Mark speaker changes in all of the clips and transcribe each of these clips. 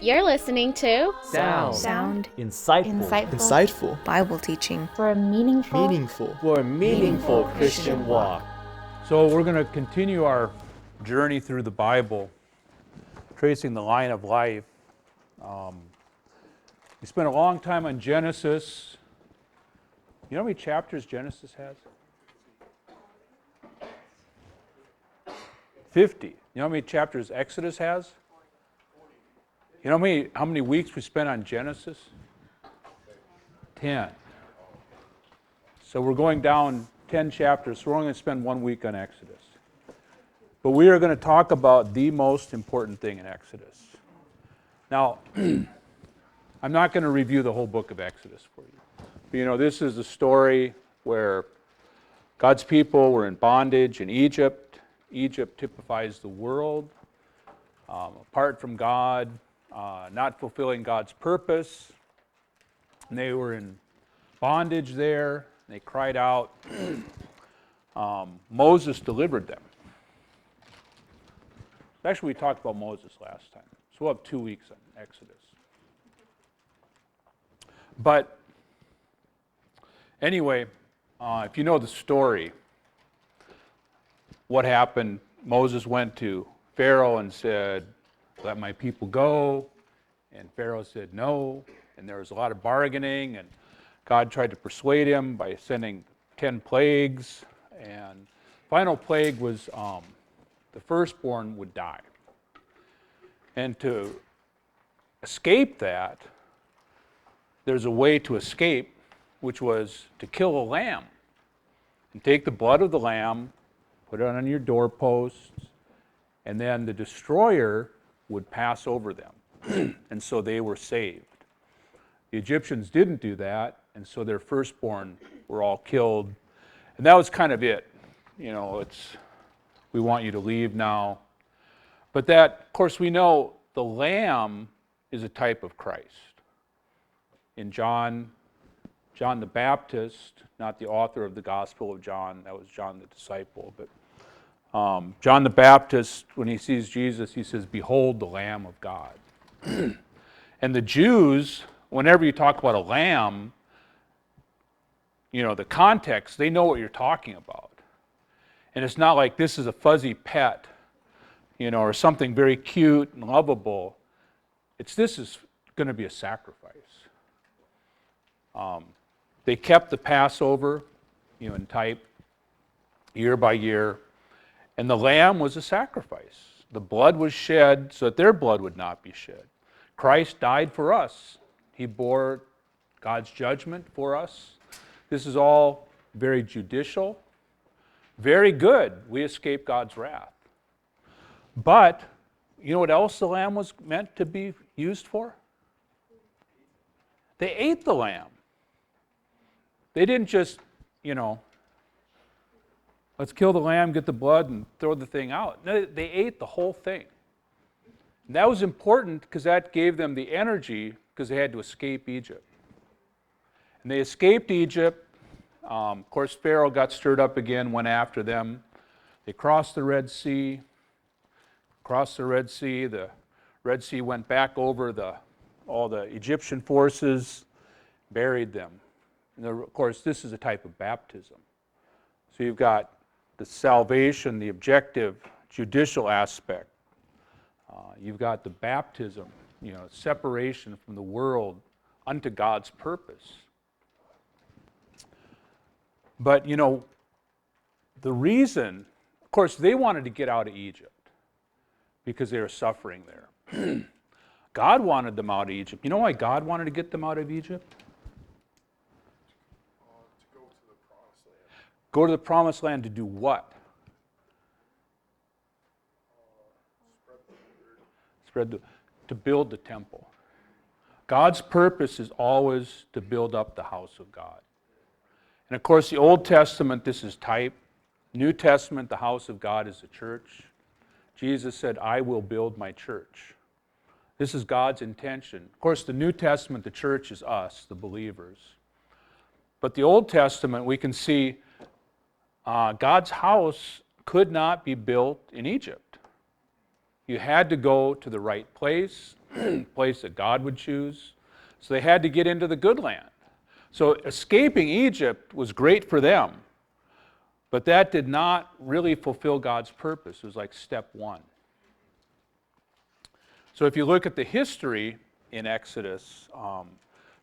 Speaker 1: You're listening to
Speaker 2: Sound.
Speaker 3: Insightful.
Speaker 2: Bible teaching.
Speaker 4: For a
Speaker 3: Meaningful.
Speaker 5: For a meaningful Christian walk.
Speaker 6: So we're going to continue our journey through the Bible, tracing the line of life. We spent a long time on Genesis. You know how many chapters Genesis has? 50. You know how many chapters Exodus has? You know how many weeks we spent on Genesis? 10. So we're going down 10 chapters, so we're only going to spend 1 week on Exodus. But we are going to talk about the most important thing in Exodus. Now, I'm not going to review the whole book of Exodus for you. But, you know, this is a story where God's people were in bondage in Egypt. Egypt typifies the world, apart from God, not fulfilling God's purpose. And they were in bondage there. They cried out. Moses delivered them. Actually, we talked about Moses last time. So we'll have 2 weeks on Exodus. But anyway, if you know the story, what happened, Moses went to Pharaoh and said, "Let my people go." And Pharaoh said no. And there was a lot of bargaining. And God tried to persuade him by sending 10 plagues. And final plague was the firstborn would die. And to escape that, there's a way to escape, which was to kill a lamb. And take the blood of the lamb, put it on your doorposts, and then the destroyer would pass over them. And so they were saved. The Egyptians didn't do that, and so their firstborn were all killed. And that was kind of it. You know, we want you to leave now. But that, of course, we know the lamb is a type of Christ. In John the Baptist, not the author of the Gospel of John, that was John the disciple, but John the Baptist, when he sees Jesus, he says, "Behold the Lamb of God." And the Jews, whenever you talk about a lamb, you know, the context, they know what you're talking about. And it's not like this is a fuzzy pet, you know, or something very cute and lovable. This is going to be a sacrifice. They kept the Passover, you know, in type, year by year. And the lamb was a sacrifice. The blood was shed so that their blood would not be shed. Christ died for us. He bore God's judgment for us. This is all very judicial, very good. We escape God's wrath. But you know what else the lamb was meant to be used for? They ate the lamb. They didn't just, you know, let's kill the lamb, get the blood, and throw the thing out. No, they ate the whole thing. And that was important because that gave them the energy because they had to escape Egypt. And they escaped Egypt. Of course, Pharaoh got stirred up again, went after them. They crossed the Red Sea. The Red Sea went back over all the Egyptian forces, buried them. And of course, this is a type of baptism. So you've got the salvation, the objective, judicial aspect. You've got the baptism, you know, separation from the world unto God's purpose. But, you know, the reason, of course, they wanted to get out of Egypt because they were suffering there. God wanted them out of Egypt. You know why God wanted to get them out of Egypt?
Speaker 3: To go to the promised land.
Speaker 6: Go to the promised land to do what? To build the temple. God's purpose is always to build up the house of God. And of course, the Old Testament, this is type. New Testament, the house of God is the church. Jesus said, "I will build my church." This is God's intention. Of course, the New Testament, the church, is us, the believers. But the Old Testament, we can see God's house could not be built in Egypt. You had to go to the right place, place that God would choose. So they had to get into the good land. So escaping Egypt was great for them, but that did not really fulfill God's purpose. It was like step one. So if you look at the history in Exodus,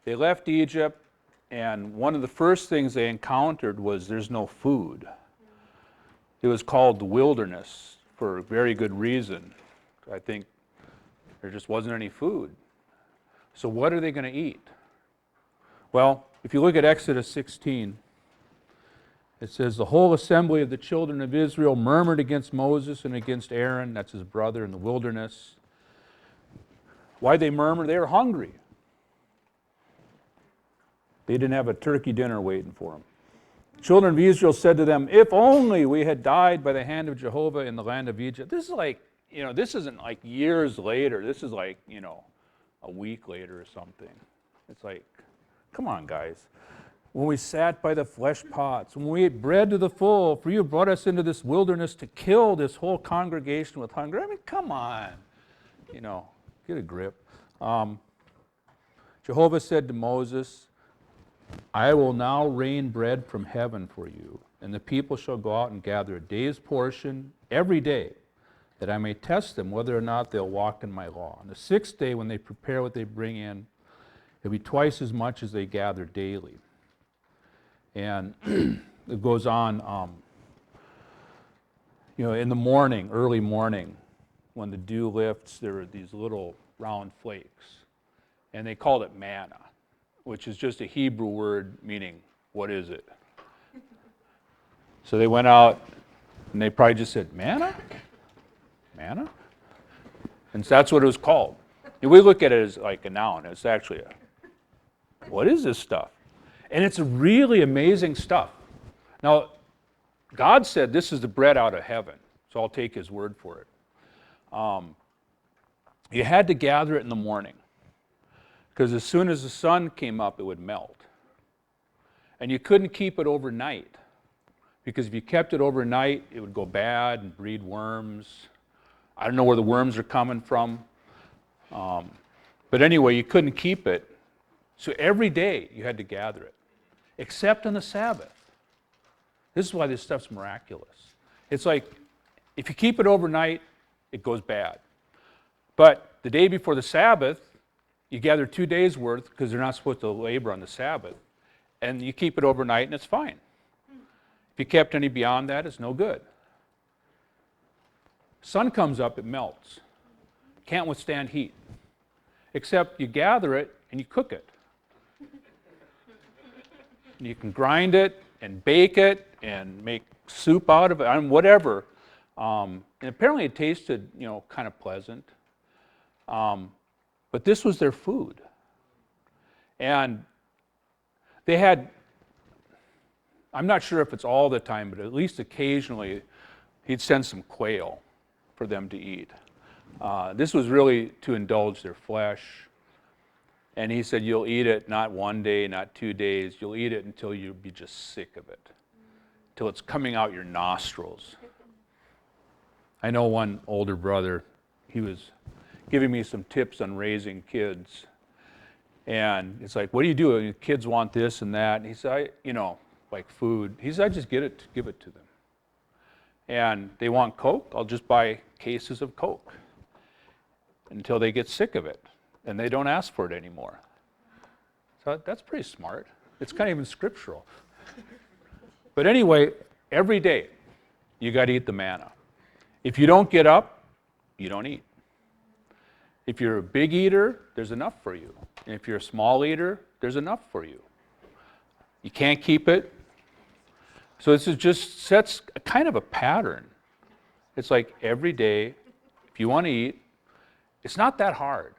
Speaker 6: they left Egypt, and one of the first things they encountered was there's no food. It was called the wilderness for a very good reason. I think there just wasn't any food. So what are they going to eat? Well, if you look at Exodus 16, it says, the whole assembly of the children of Israel murmured against Moses and against Aaron, that's his brother, in the wilderness. Why'd they murmur? They were hungry. They didn't have a turkey dinner waiting for them. The children of Israel said to them, if only we had died by the hand of Jehovah in the land of Egypt. This is like, this isn't like years later. This is like, a week later or something. It's like, come on, guys. When we sat by the flesh pots, when we ate bread to the full, for you brought us into this wilderness to kill this whole congregation with hunger. I mean, come on. Get a grip. Jehovah said to Moses, I will now rain bread from heaven for you, and the people shall go out and gather a day's portion every day, that I may test them whether or not they'll walk in my law. On the sixth day, when they prepare what they bring in, it'll be twice as much as they gather daily. And it goes on, in the morning, early morning, when the dew lifts, there are these little round flakes. And they called it manna, which is just a Hebrew word meaning, what is it? So they went out and they probably just said, manna? Manna? And so that's what it was called. And we look at it as like a noun. It's actually what is this stuff? And it's really amazing stuff. Now, God said this is the bread out of heaven, so I'll take his word for it. You had to gather it in the morning, because as soon as the sun came up, it would melt. And you couldn't keep it overnight, because if you kept it overnight, it would go bad and breed worms. I don't know where the worms are coming from. But anyway, you couldn't keep it. So every day you had to gather it, except on the Sabbath. This is why this stuff's miraculous. It's like, if you keep it overnight, it goes bad. But the day before the Sabbath, you gather 2 days' worth, because they're not supposed to labor on the Sabbath, and you keep it overnight and it's fine. If you kept any beyond that, it's no good. Sun comes up, it melts. Can't withstand heat. Except you gather it and you cook it. And you can grind it and bake it and make soup out of it, and whatever. And apparently it tasted, kind of pleasant. But this was their food. And they had, I'm not sure if it's all the time, but at least occasionally, he'd send some quail for them to eat. This was really to indulge their flesh. And he said, you'll eat it not 1 day, not 2 days. You'll eat it until you'll be just sick of it, till it's coming out your nostrils. I know one older brother, he was giving me some tips on raising kids. And it's like, what do you do? Kids want this and that. And he said, like food. He said, I just give it to them. And they want Coke, I'll just buy cases of Coke until they get sick of it. And they don't ask for it anymore. So that's pretty smart. It's kind of even scriptural. But anyway, every day, you got to eat the manna. If you don't get up, you don't eat. If you're a big eater, there's enough for you. And if you're a small eater, there's enough for you. You can't keep it. So this is just sets a kind of a pattern. It's like every day, if you want to eat, it's not that hard.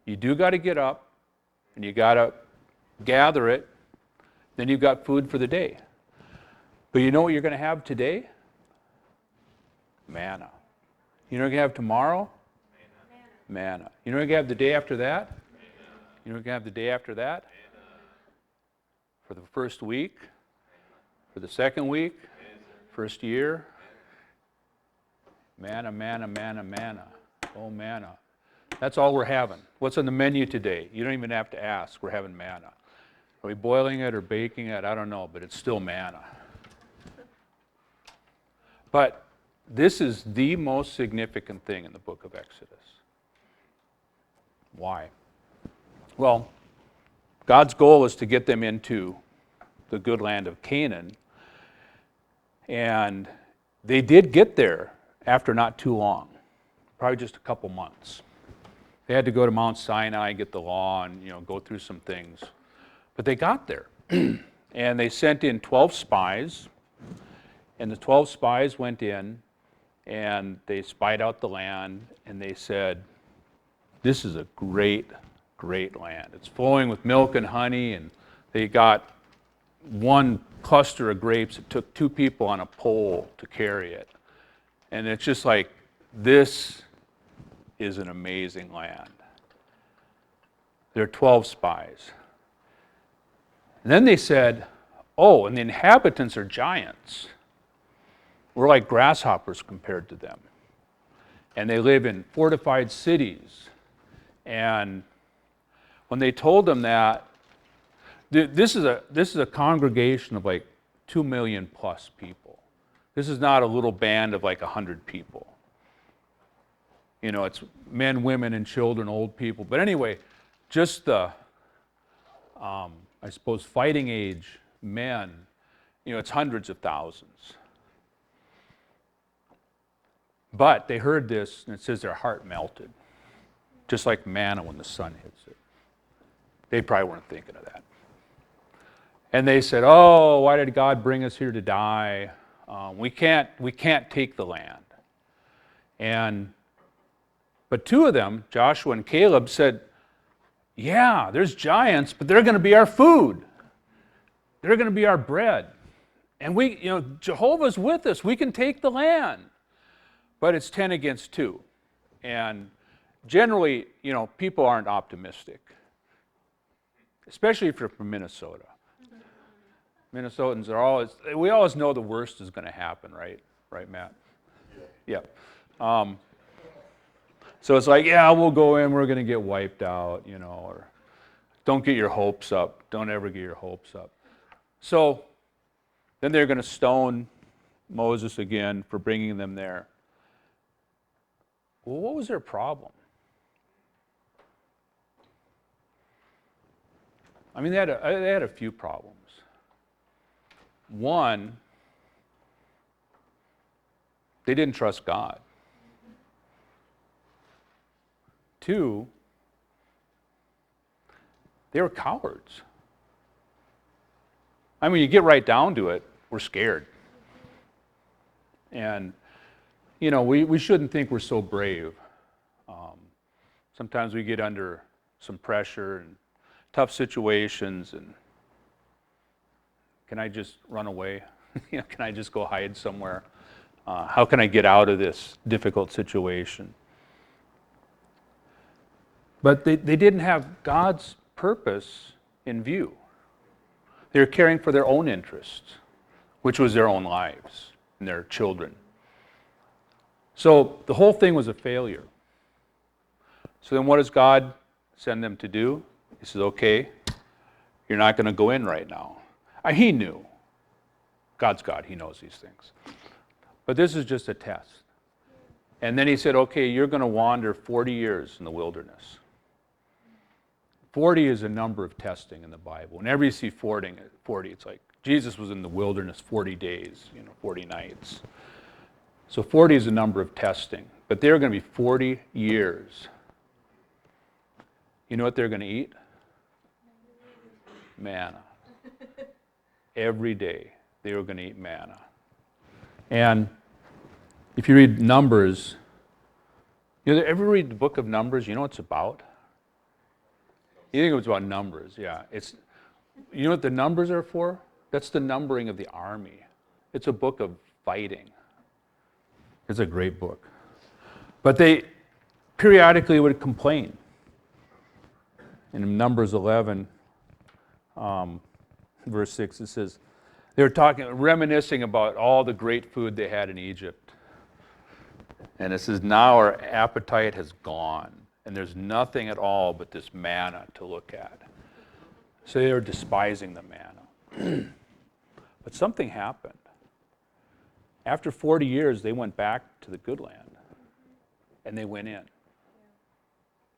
Speaker 6: You do got to get up, and you got to gather it, then you've got food for the day. But you know what you're going to have today? Manna. You know what you're going to have tomorrow? Manna. You know what you're going to have the day after that? You know what you're going to have the day after that? For the first week? For the second week? First year? Manna, manna, manna, manna. Oh, manna. That's all we're having. What's on the menu today? You don't even have to ask. We're having manna. Are we boiling it or baking it? I don't know, but it's still manna. But this is the most significant thing in the book of Exodus. Why? Well, God's goal is to get them into the good land of Canaan. And they did get there after not too long, probably just a couple months. They had to go to Mount Sinai, get the law, and go through some things. But they got there. And they sent in 12 spies. And the 12 spies went in, and they spied out the land, and they said, this is a great, great land. It's flowing with milk and honey, and they got one cluster of grapes. It took 2 people on a pole to carry it. And it's just like, this is an amazing land. There are 12 spies. And then they said, oh, and the inhabitants are giants. We're like grasshoppers compared to them. And they live in fortified cities. And when they told them that, this is a congregation of like 2 million plus people. This is not a little band of like 100 people. It's men, women, and children, old people. But anyway, just the, I suppose, fighting age men, it's hundreds of thousands. But they heard this, and it says their heart melted, just like manna when the sun hits it. They probably weren't thinking of that. And they said, oh, why did God bring us here to die? We can't take the land. But 2 of them, Joshua and Caleb, said, yeah, there's giants, but they're going to be our food. They're going to be our bread. And Jehovah's with us. We can take the land. But it's 10 against 2. And generally, people aren't optimistic, especially if you're from Minnesota. Minnesotans we always know the worst is going to happen, right? Right, Matt? Yeah. So it's like, yeah, we'll go in, we're going to get wiped out, or don't get your hopes up. Don't ever get your hopes up. So then they're going to stone Moses again for bringing them there. Well, what was their problem? I mean, they had a few problems. One, they didn't trust God. 2, they were cowards. I mean, you get right down to it, we're scared. And, we shouldn't think we're so brave. Sometimes we get under some pressure and tough situations, and can I just run away? Can I just go hide somewhere? How can I get out of this difficult situation? But they didn't have God's purpose in view. They were caring for their own interests, which was their own lives and their children. So the whole thing was a failure. So then what does God send them to do? He says, okay, you're not going to go in right now. He knew. God's God, He knows these things. But this is just a test. And then He said, okay, you're going to wander 40 years in the wilderness. 40 is a number of testing in the Bible. Whenever you see 40, it's like Jesus was in the wilderness 40 days, 40 nights. So 40 is a number of testing. But they're going to be 40 years. You know what they're going to eat? Manna. Every day they were going to eat manna. And if you read Numbers, ever read the book of Numbers? You know what it's about? You think it was about numbers, yeah. You know what the numbers are for? That's the numbering of the army. It's a book of fighting. It's a great book. But they periodically would complain. In Numbers 11, verse 6, it says, they were reminiscing about all the great food they had in Egypt. And it says, now our appetite has gone. and there's nothing at all but this manna to look at. So they were despising the manna. But something happened. After 40 years, they went back to the good land, and they went in.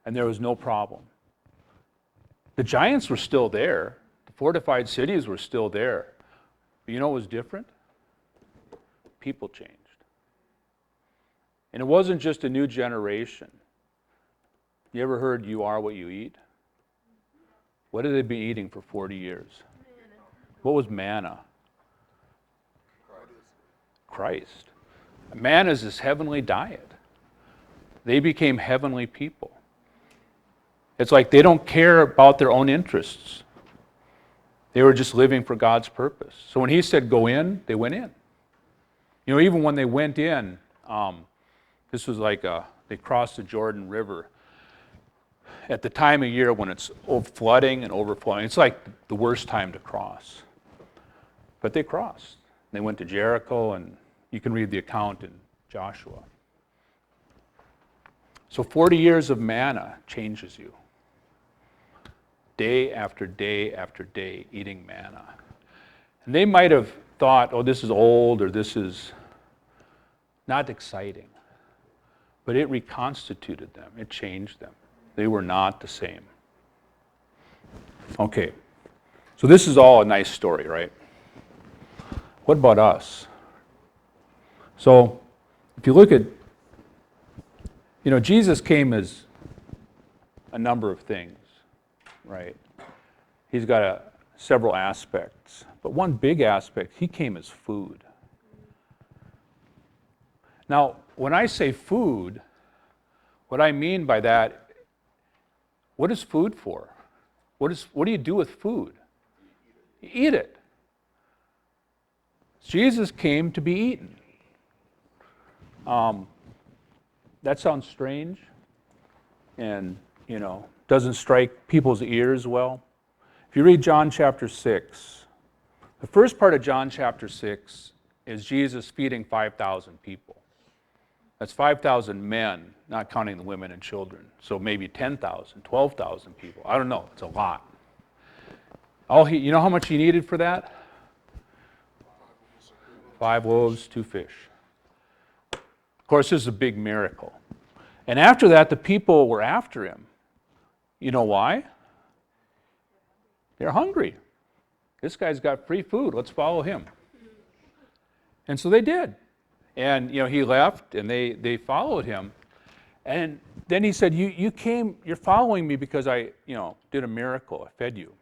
Speaker 6: And there was no problem. The giants were still there. The fortified cities were still there. But you know what was different? People changed. And it wasn't just a new generation. You ever heard you are what you eat? What had they been eating for 40 years? What was manna? Christ. Manna is this heavenly diet. They became heavenly people. It's like they don't care about their own interests. They were just living for God's purpose. So when he said go in, they went in. You know, even when they went in, this was like they crossed the Jordan River at the time of year when it's flooding and overflowing. It's like the worst time to cross. But they crossed. They went to Jericho, and you can read the account in Joshua. So 40 years of manna changes you. Day after day after day, eating manna. And they might have thought, oh, this is old, or this is not exciting. But it reconstituted them. It changed them. They were not the same. Okay, so this is all a nice story, right? What about us? So, if you look at, you know, Jesus came as a number of things, right? He's got several aspects. But one big aspect, he came as food. Now, when I say food, what I mean by that, what is food for? What do you do with food? You eat it. Jesus came to be eaten. That sounds strange and, you know, doesn't strike people's ears well. If you read John chapter 6, the first part of John chapter 6 is Jesus feeding 5,000 people. That's 5,000 men, not counting the women and children. So maybe 10,000, 12,000 people. I don't know. It's a lot. You know how much he needed for that? 5 loaves, 2 fish. Of course, this is a big miracle. And after that, the people were after him. You know why? They're hungry. This guy's got free food. Let's follow him. And so they did. And, you know, he left, and they followed him. And then he said, you're following me because I, you know, did a miracle. I fed you.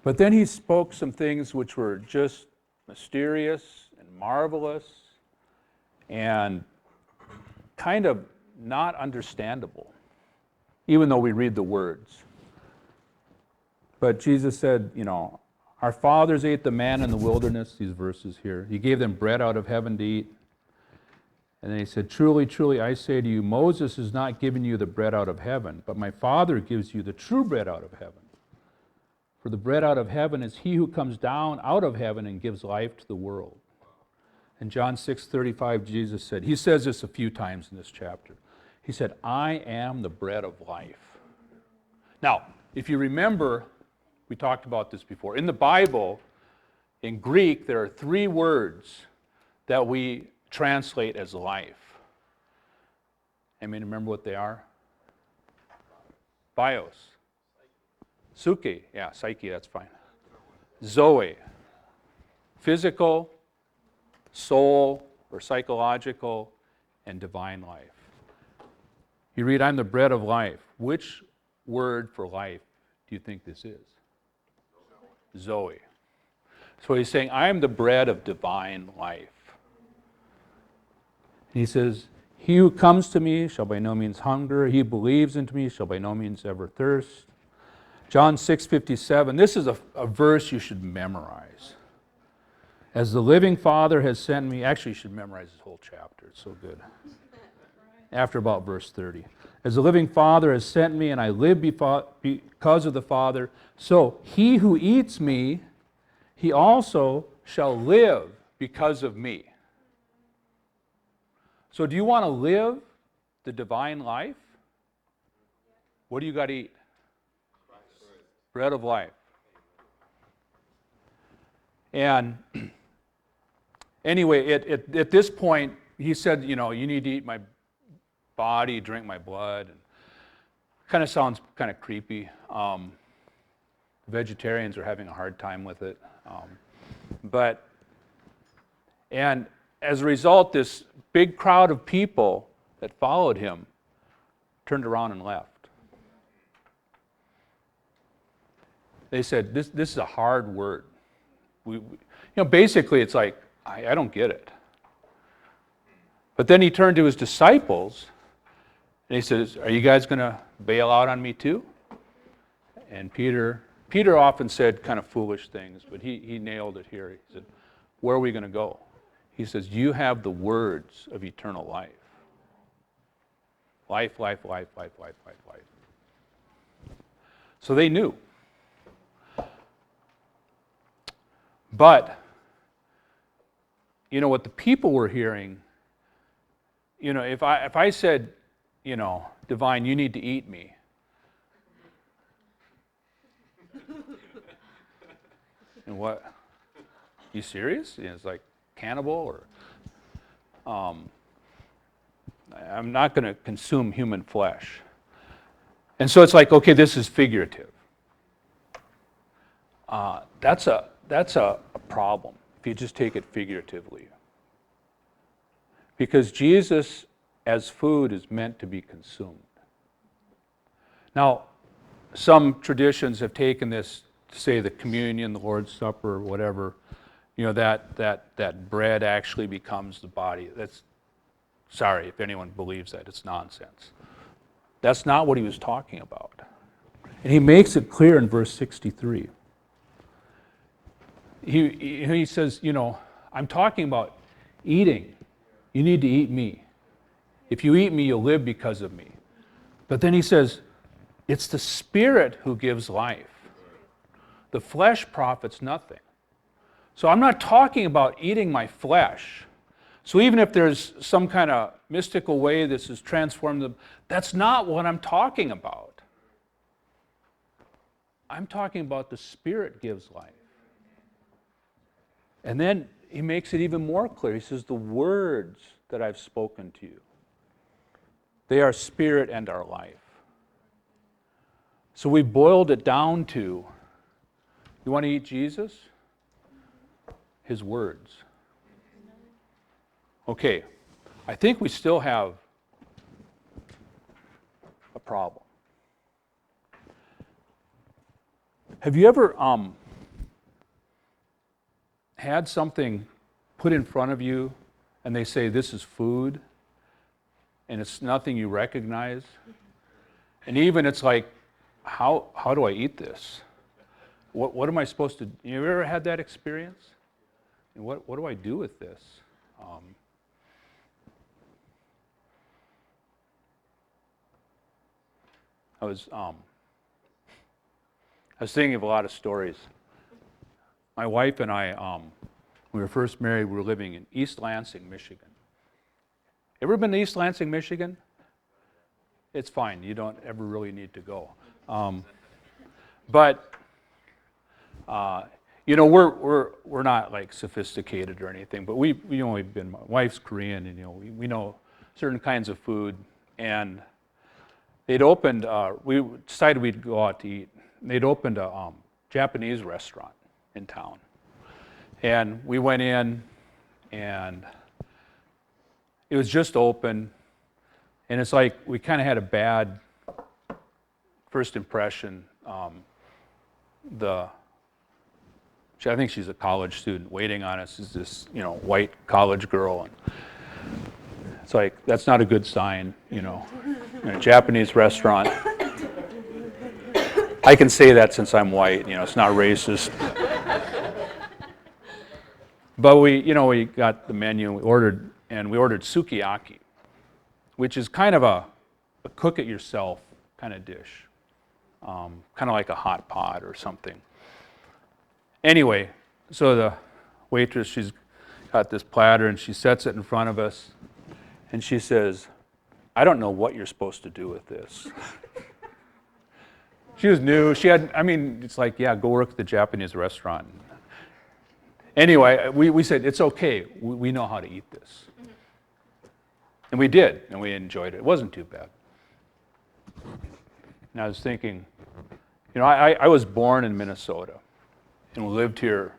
Speaker 6: But then he spoke some things which were just mysterious and marvelous and kind of not understandable, even though we read the words. But Jesus said, you know, our fathers ate the manna in the wilderness, these verses here. He gave them bread out of heaven to eat. And then he said, truly, truly, I say to you, Moses has not given you the bread out of heaven, but my Father gives you the true bread out of heaven. For the bread out of heaven is he who comes down out of heaven and gives life to the world. In John 6:35, Jesus said, he says this a few times in this chapter. He said, I am the bread of life. Now, if you remember, we talked about this before. In the Bible, in Greek, there are 3 words that we translate as life. Anybody remember what they are? Bios. Suke, yeah, psyche, that's fine. Zoe, physical, soul, or psychological, and divine life. You read, I'm the bread of life. Which word for life do you think this is? Zoe. So he's saying, I am the bread of divine life. And he says, he who comes to me shall by no means hunger. He who believes into me shall by no means ever thirst. John 6:57, this is a verse you should memorize. As the living Father has sent me, actually you should memorize this whole chapter, it's so good. After about verse 30. As the living Father has sent me, and I live because of the Father, so he who eats me, he also shall live because of me. So do you want to live the divine life, what do you got to eat? Bread of life. And anyway, at this point, he said, you need to eat my body, drink my blood. And kind of sounds kind of creepy. Vegetarians are having a hard time with it. And as a result, this big crowd of people that followed him turned around and left. They said, this is a hard word. Basically it's like, I don't get it. But then he turned to his disciples and he says, are you guys going to bail out on me too? And Peter often said kind of foolish things, but he nailed it here. He said, where are we going to go? He says, you have the words of eternal life. Life, life, life, life, life, life, life. So they knew. But, what the people were hearing, if I said, divine, you need to eat me. And what? You serious? It's like cannibal or I'm not going to consume human flesh. And so it's like, okay, this is figurative. That's a problem if you just take it figuratively. Because Jesus as food is meant to be consumed. Now, some traditions have taken this to say the communion, the Lord's Supper, whatever, that bread actually becomes the body. Sorry if anyone believes that, it's nonsense. That's not what he was talking about. And he makes it clear in verse 63. He says, I'm talking about eating. You need to eat me. If you eat me, you'll live because of me. But then he says, it's the Spirit who gives life. The flesh profits nothing. So I'm not talking about eating my flesh. So even if there's some kind of mystical way this is transformed, that's not what I'm talking about. I'm talking about the Spirit gives life. And then he makes it even more clear. He says, the words that I've spoken to you, they are spirit and are life. So we boiled it down to, you want to eat Jesus? His words. Okay, I think we still have a problem. Have you ever had something put in front of you and they say this is food and it's nothing you recognize? And even it's like, how do I eat this? What am I supposed to do? You ever had that experience? And what do I do with this? I was thinking of a lot of stories. My wife and I, when we were first married, we were living in East Lansing, Michigan. Ever been to East Lansing, Michigan? It's fine. You don't ever really need to go. But we're not like sophisticated or anything. But we've been. My wife's Korean, and we know certain kinds of food. And they'd opened. We decided we'd go out to eat. They'd opened a Japanese restaurant in town, and we went in, and it was just open, and it's like we kind of had a bad first impression. I think she's a college student waiting on us is this white college girl, and it's like that's not a good sign, in a Japanese restaurant. I can say that since I'm white, it's not racist. But we got the menu, we ordered sukiyaki, which is kind of a cook-it-yourself kind of dish, kind of like a hot pot or something. Anyway, so the waitress, she's got this platter and she sets it in front of us, and she says, I don't know what you're supposed to do with this. She was new. It's like, yeah, go work at the Japanese restaurant. Anyway, we said, it's okay. We know how to eat this. And we did, and we enjoyed it. It wasn't too bad. And I was thinking, I was born in Minnesota, and we lived here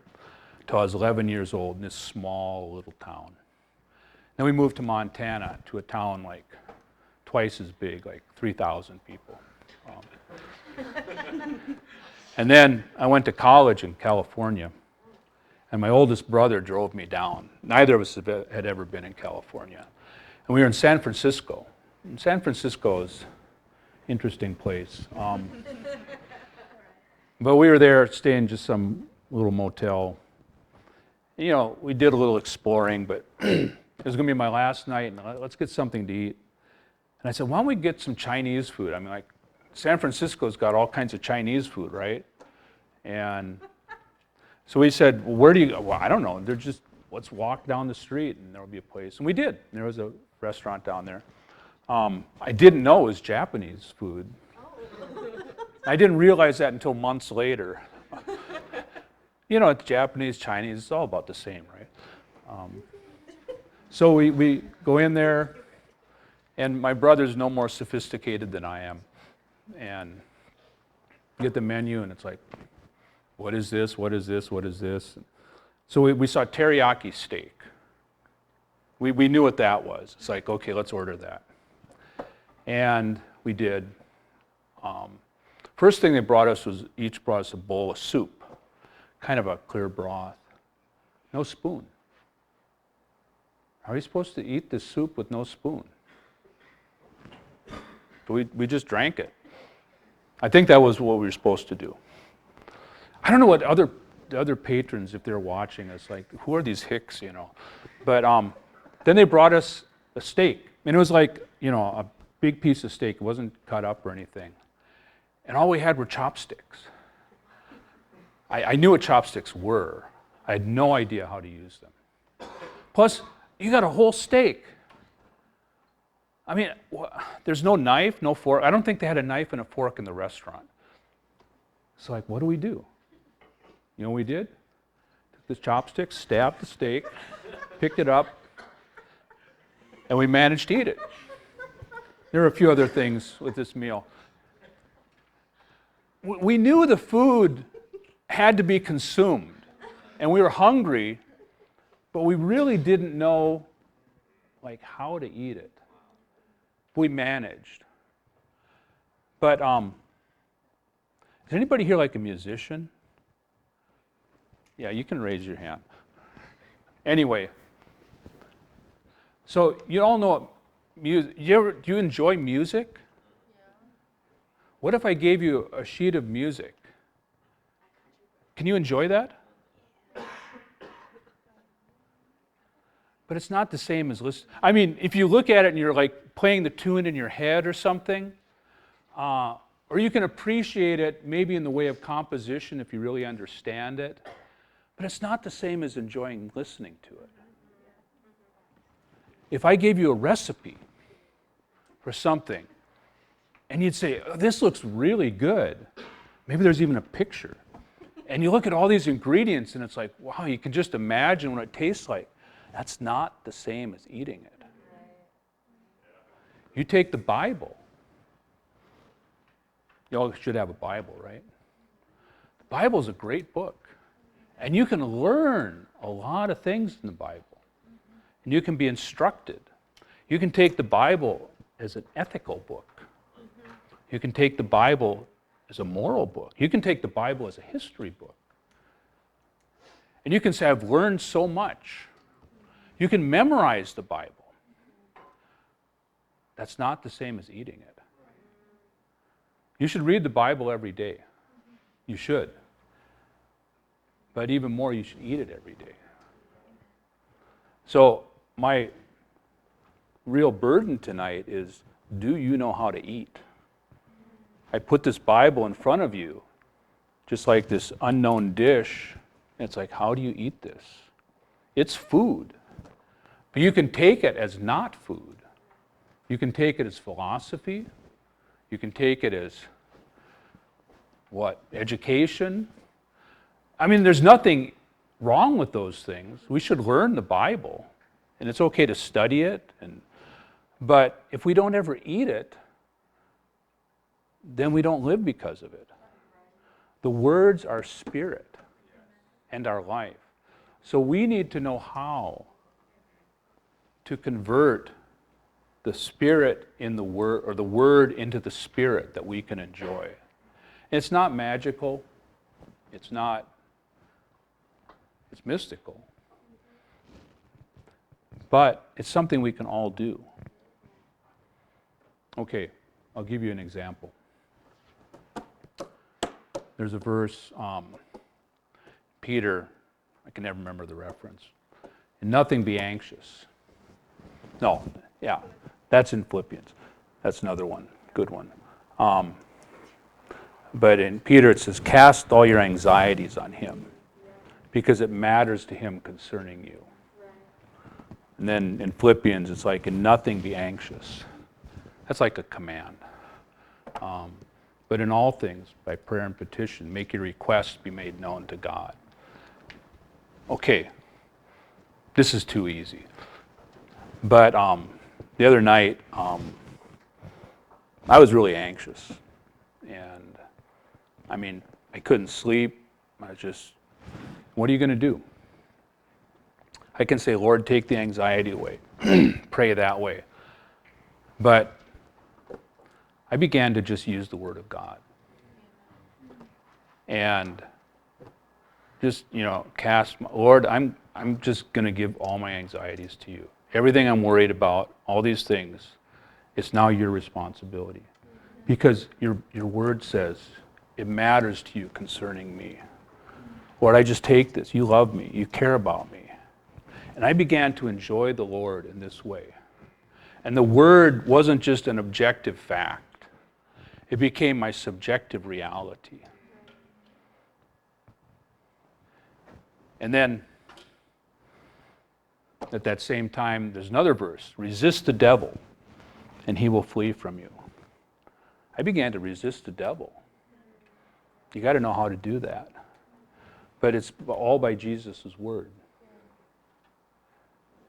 Speaker 6: till I was 11 years old in this small little town. Then we moved to Montana, to a town like twice as big, like 3,000 people. And then I went to college in California, and my oldest brother drove me down. Neither of us had ever been in California. And we were in San Francisco. And San Francisco is an interesting place. But we were there staying just some little motel. We did a little exploring, but it was going to be my last night, and let's get something to eat. And I said, why don't we get some Chinese food? San Francisco's got all kinds of Chinese food, right? And so we said, well, where do you go? Well, I don't know. Let's walk down the street, and there'll be a place. And we did. There was a restaurant down there. I didn't know it was Japanese food. I didn't realize that until months later. It's Japanese, Chinese, it's all about the same, right? So we go in there, and my brother's no more sophisticated than I am. And get the menu, and it's like, what is this, what is this, what is this? So we saw teriyaki steak. We knew what that was. It's like, okay, let's order that. And we did. First thing they brought us was, each brought us a bowl of soup, kind of a clear broth. No spoon. How are you supposed to eat this soup with no spoon? But we just drank it. I think that was what we were supposed to do. I don't know what the other patrons, if they're watching us, like, who are these hicks, But then they brought us a steak. And it was like, a big piece of steak. It wasn't cut up or anything. And all we had were chopsticks. I knew what chopsticks were. I had no idea how to use them. Plus, you got a whole steak. There's no knife, no fork. I don't think they had a knife and a fork in the restaurant. It's like, what do we do? You know what we did? Took the chopsticks, stabbed the steak, picked it up, and we managed to eat it. There were a few other things with this meal. We knew the food had to be consumed, and we were hungry, but we really didn't know, how to eat it. We managed. But is anybody here like a musician? Yeah, you can raise your hand. Anyway, so you all know what music. Do you enjoy music? Yeah. What if I gave you a sheet of music? Can you enjoy that? But it's not the same as listening. If you look at it and you're like playing the tune in your head or something, or you can appreciate it maybe in the way of composition if you really understand it, but it's not the same as enjoying listening to it. If I gave you a recipe for something, and you'd say, oh, this looks really good, maybe there's even a picture, and you look at all these ingredients and it's like, wow, you can just imagine what it tastes like. That's not the same as eating it. You take the Bible. You all should have a Bible, right? The Bible is a great book. And you can learn a lot of things in the Bible. And you can be instructed. You can take the Bible as an ethical book. You can take the Bible as a moral book. You can take the Bible as a history book. And you can say, I've learned so much. You can memorize the Bible. That's not the same as eating it. You should read the Bible every day. You should. But even more, you should eat it every day. So my real burden tonight is, do you know how to eat? I put this Bible in front of you, just like this unknown dish. And it's like, how do you eat this? It's food. But you can take it as not food. You can take it as philosophy. You can take it as, education. I mean, there's nothing wrong with those things. We should learn the Bible, and it's okay to study it. But if we don't ever eat it, then we don't live because of it. The words are spirit and our life. So we need to know how to convert the spirit in the word, or the word into the spirit that we can enjoy. It's not magical. It's mystical. But it's something we can all do. Okay, I'll give you an example. There's a verse, Peter, I can never remember the reference. "In nothing be anxious." No, yeah, that's in Philippians. That's another one, good one. But in Peter it says, "Cast all your anxieties on him, because it matters to him concerning you." And then in Philippians it's like, "In nothing be anxious." That's like a command. But in all things, by prayer and petition, make your requests be made known to God. Okay, this is too easy. But the other night, I was really anxious. And I mean, I couldn't sleep. I was just, what are you going to do? I can say, "Lord, take the anxiety away." Pray that way. But I began to just use the Word of God. And just, Lord, I'm just going to give all my anxieties to you. Everything I'm worried about, all these things, it's now your responsibility. Because your Word says it matters to you concerning me. Lord, I just take this. You love me. You care about me. And I began to enjoy the Lord in this way. And the Word wasn't just an objective fact. It became my subjective reality. And then, at that same time, there's another verse. "Resist the devil, and he will flee from you." I began to resist the devil. You got to know how to do that. But it's all by Jesus' word.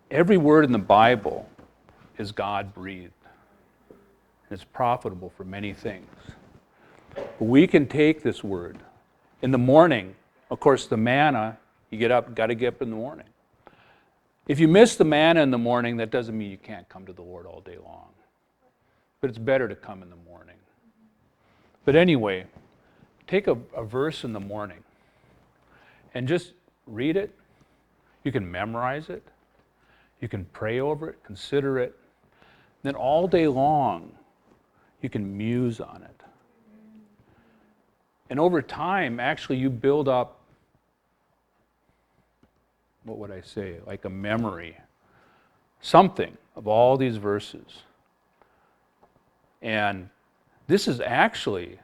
Speaker 6: Every word in the Bible is God-breathed. It's profitable for many things. But we can take this word. In the morning, of course, the manna, you got to get up in the morning. If you miss the manna in the morning, that doesn't mean you can't come to the Lord all day long. But it's better to come in the morning. But anyway, take a verse in the morning and just read it. You can memorize it. You can pray over it, consider it. Then all day long, you can muse on it. And over time, actually, you build up, what would I say, like a memory, something of all these verses. And this is actually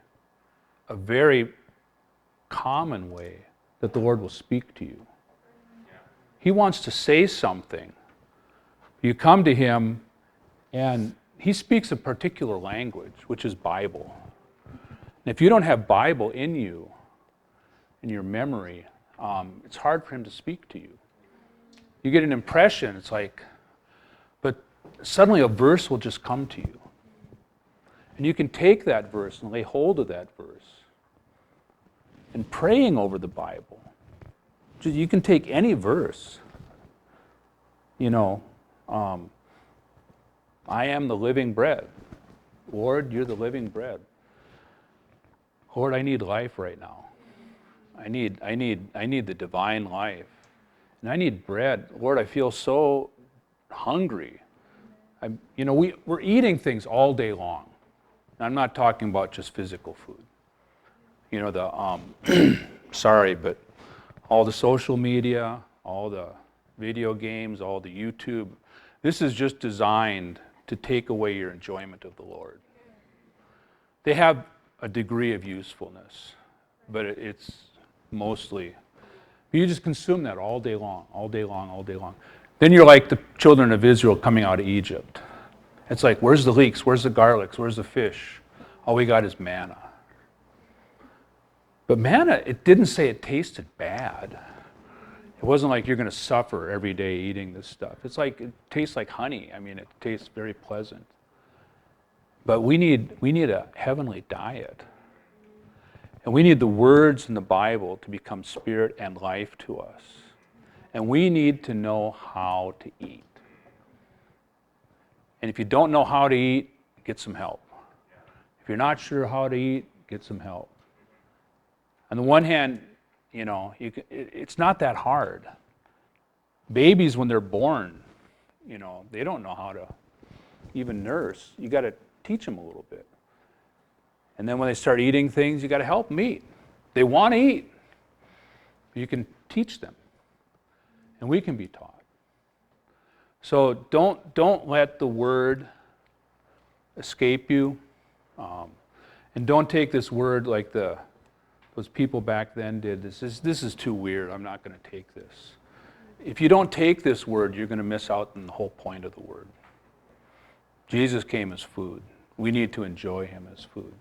Speaker 6: a very common way that the Lord will speak to you. He wants to say something. You come to Him, and He speaks a particular language, which is Bible. And if you don't have Bible in you, in your memory, it's hard for Him to speak to you. You get an impression, it's like, but suddenly a verse will just come to you. And you can take that verse and lay hold of that verse. And praying over the Bible, you can take any verse. I am the living bread. Lord, you're the living bread. Lord, I need life right now. I need the divine life. And I need bread. Lord, I feel so hungry. We're eating things all day long. I'm not talking about just physical food. Sorry, but all the social media, all the video games, all the YouTube, this is just designed to take away your enjoyment of the Lord. They have a degree of usefulness, but it's mostly, you just consume that all day long, all day long, all day long. Then you're like the children of Israel coming out of Egypt. It's like, where's the leeks? Where's the garlics? Where's the fish? All we got is manna. But manna, it didn't say it tasted bad. It wasn't like you're going to suffer every day eating this stuff. It's like, it tastes like honey. I mean, it tastes very pleasant. But we need a heavenly diet. And we need the words in the Bible to become spirit and life to us. And we need to know how to eat. And if you don't know how to eat, get some help. If you're not sure how to eat, get some help. On the one hand, it's not that hard. Babies, when they're born, they don't know how to even nurse. You got to teach them a little bit. And then when they start eating things, you got to help them eat. They want to eat. You can teach them. And we can be taught. So don't let the word escape you. And don't take this word like those people back then did. This is too weird. I'm not going to take this. If you don't take this word, you're going to miss out on the whole point of the word. Jesus came as food. We need to enjoy him as food.